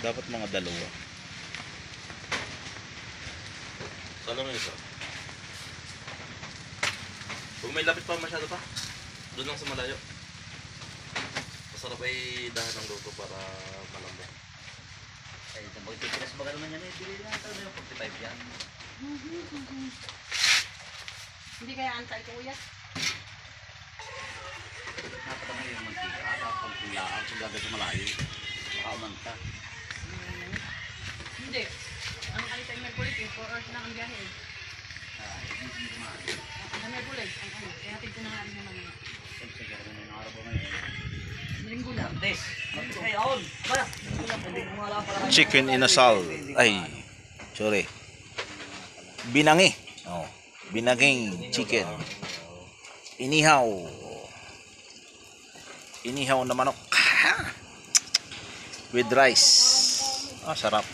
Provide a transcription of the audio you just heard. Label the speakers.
Speaker 1: Dapat mga dalawa.
Speaker 2: Saan naman isa? Huwag may lapit pa masyado pa. Doon lang sa malayo. Masarap ay dahan ng luto para malambot.
Speaker 3: Ay, tambay tiras ba naman yan eh. Bili na ito na yung 45 yan.
Speaker 4: Hindi kaya antay ko kuya.
Speaker 3: Napatamay yung mantika. Tapos pulaan. Kung gagawin sa malayo. Baka umanta.
Speaker 4: Hindi. Ang kalitay Merkulit, 4 hours na ang biyahe.
Speaker 3: Hindi naman.
Speaker 4: Ang Merkulit, ang ano. Kaya hatid ko na nga rin naman.
Speaker 3: Siyempre, kaya kung yung araw ba ngayon.
Speaker 4: Linggo na.
Speaker 3: Martes. Ay, aon. Ba? Hindi ko nga lang pala.
Speaker 1: Chicken inasal. Ay, sorry. Binangi. Oh, binaging chicken. Inihaw. Inihaw na manok. With rice. Ah, sarap.